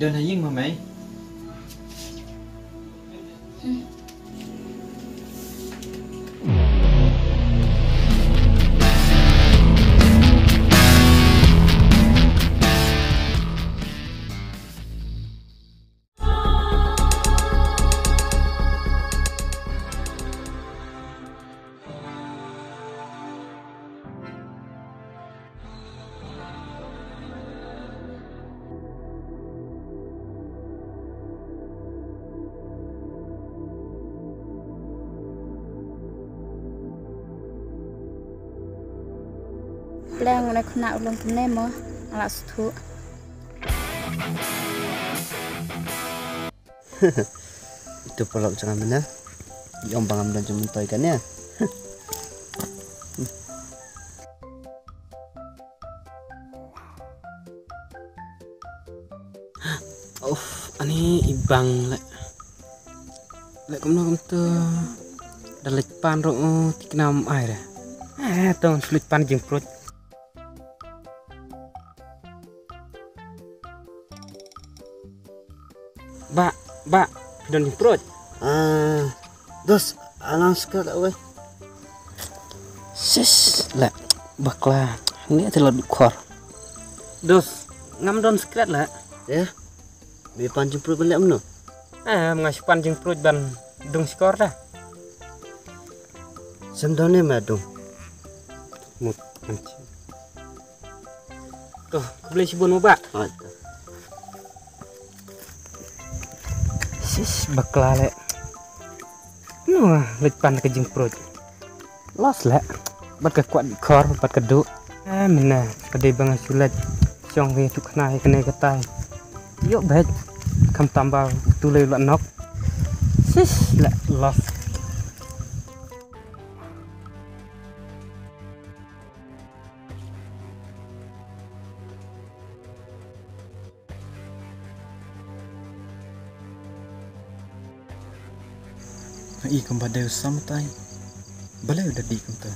เดินให้ยิ่งมาไหม แรงในขณะลงทุนแน่มั้งหลักสุด Itu pelak jangan mana? Yang bangam dan cuma toy kan ya? Oh, ani ibang lek. Lek kamu tu dah lepan roh tiknam air. Tuh sulit pan jengprot. Ba, dan jengprot. Dos, alang sekali awak. Sis, lek bakla. Ini terlalu kor. Dos, ngam don sekret lah. Ya, bi pancing perut balik mana? Mengasih pan jengprot dan dung skor dah. Semdone madung. Mut mancing. Tuh, beli sibun mau bak. Sis bakla lek. Lepan ke jengprot. Los lek. Bat ke kuat di kor, bat ke duk. Mana pada bang sulat. Siang ke tu kena ketai. Yuk bet. Kam tambah tulai lak nok. Sis lek los. I kepada sampai balai udah di kita.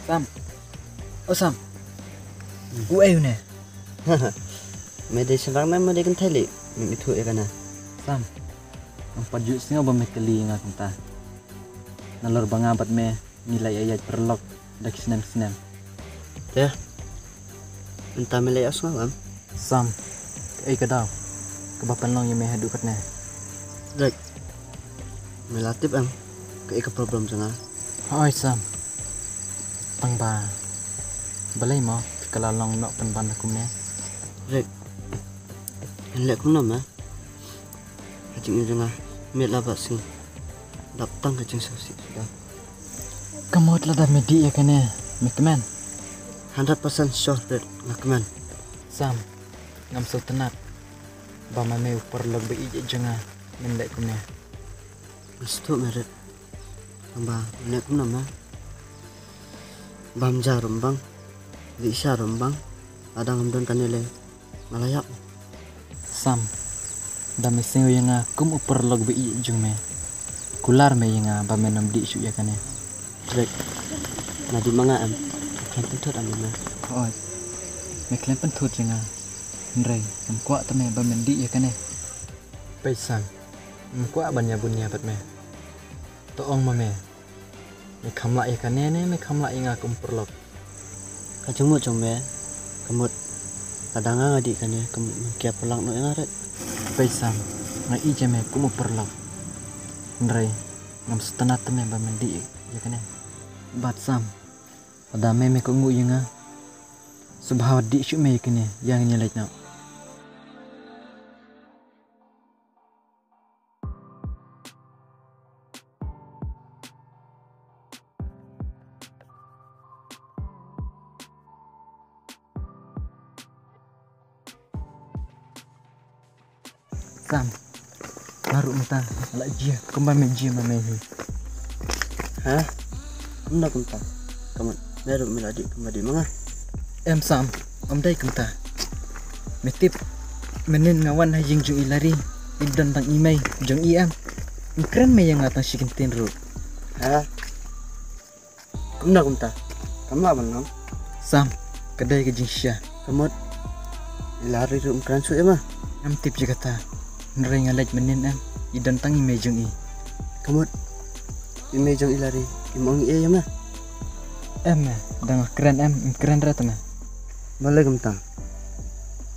Sam, oh Sam, gue ne. Mede serang nama dia kan teli, itu ya kan? Sam, empat juta setengah bermekali ingat kita. Nalor bangabat me nilai ayat perlok dak senam. Ya, entah milih asal kan? Sam, kadau, kebapan long yang meh hadu katne. Dek, melatip am, ke problem jangan. Oi Sam, tangba, balai mo kalau long nak penban aku ne. Dek, hendak aku nama, hajing jangan, melabat sih, datang hajing sosial sudah. Kamu telah dah medi ya kene, mekman. 100% sure that ngakman. Sam, ngam so tenat. Bama me upar log be ije jenga mendek kumne. Mestu meret. Amba nek nama. Bam jarum bang. Di syarum bang. Ada ngamdon kanele malayak. Sam, da meseng yenga kum upar log be ije jengme. Kular me yenga ba menam di isu ya kane. Rek. Nadi mangaam. Kan tutur amina. Oi. Meklen pentut jenga. Ndrei, kuat teme ba mendi ya kane. Paisan. Kuat banya bunya bat me. Toong ma me. Me kamla ya kane ne me kamla inga kum perlok. Kacumut me. Kemut kadang ngadi kane kemut kia pulang no ngaret. Paisan. Ngai ije me kum perlok. Ndrei, ngam setengah teme ba mendi ya kane. Bat Sam. Ada meme ko ngu yenga. Subhawa di syuk me kene yang nyelait nak. Sam, baru minta ala jia, kembali meji mame ni. Hah? Mana kunta? Kamu baru meladi kembali mana? Sam, dai kunta. Metip menin ngawan hajing jung ilari, ibdan tang imay, jung iam. Keren me yang ngatang sikin tin ru. Kumna kumta. Kamla banam. Sam, kedai ke jingsya. Kamot. Ilari rum kran su ema. Am tip je kata. Nering alaj menin am. Idan tangi mejung i. Kamot. Ime jong ilari. Imong e ema. Em dang keren em keren rat me. Bale kumta.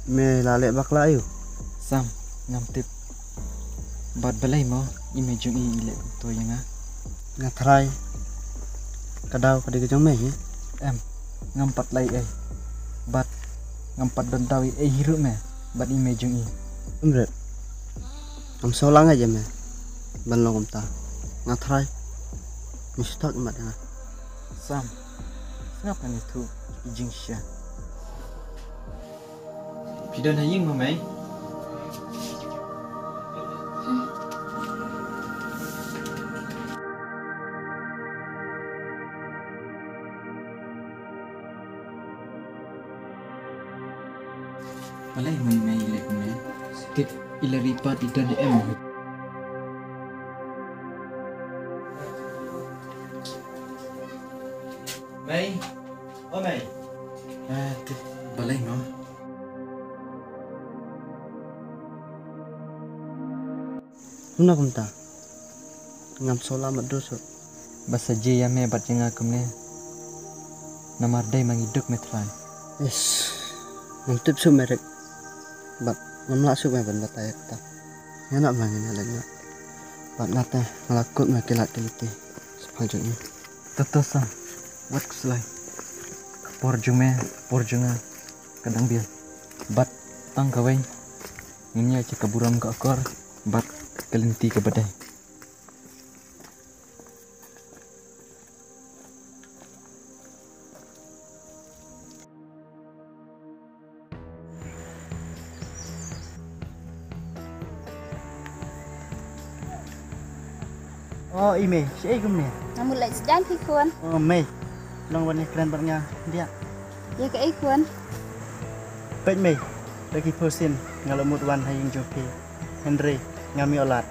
Me lale bakla ayu. Sam, ngam tip. Bat balai mo imejung i ile to yanga. Ngatrai. Kadau kadi ke jong me he. Em ngampat lai bat ngampat dandawi hiru me bat imejung i. Umret. Am solang aja me. Ban lo kumta. Ngatrai. Mistak mat ya. Sam, ngapa ni tu jingsya? Pidana ying mo mai. Balai mai lek me. Tip ilari pat idan em. Mai. Oh mai. Tip balai mo. Kumna kumta. Ngam sola mat doso. Basa je ya me bat jenga kumne. Namar dai mangiduk metrai. Yes. Ngam su merek. Bat ngam la su me ban bataya ta. Yana mangin alanya. Bat ngata ngalakut me kilat kiliti. Sepanjangnya. Tatosa. Wat kuslai. Porjunga kadang biar. Bat tang kawai. Nginya cika buram ke akor. Bat kelinti ke badai. Oh ime, si gumne. Namun lại sedang pikuan. Oh Mei. Longวันนี้keren banget dia. Ya ke ikuan. Pej Mei. Bagi posin ngalamut wan haying jopi. Henry ngami olat.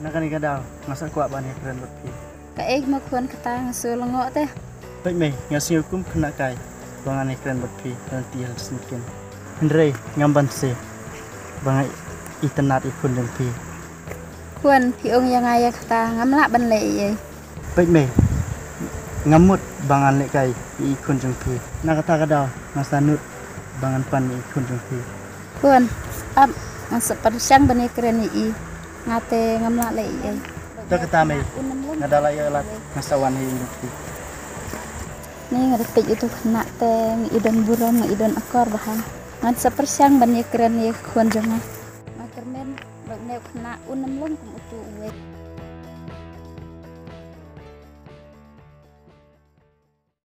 Nakani kadal masak kuat ban keren berpi. Ke ik ma kuan kata ngasul ngok teh. Pej Mei ngasi hukum kena kai. Bangane keren berpi dan tiel semakin. Henry ngamban se. Bangai internet ikun dan pi. Kuan piung yang ayah kata ngamla ban le ye. Pej Mei. Ngamut bangan lek kai ikun jeng pi. Nak kata kadal masanut bangan pan ikun jeng pi. Kuan am masuk persang bani keren i. Ngate ngamla le ye. Tak kata Mei. Ngadala ya lat masawan haying jopi. Ni ngerti itu kena teh idan buram idan akor bahan. Ngan sepersang bani keren ye kuan jangan. Makermen bak ne kena unam long kum utu uwe.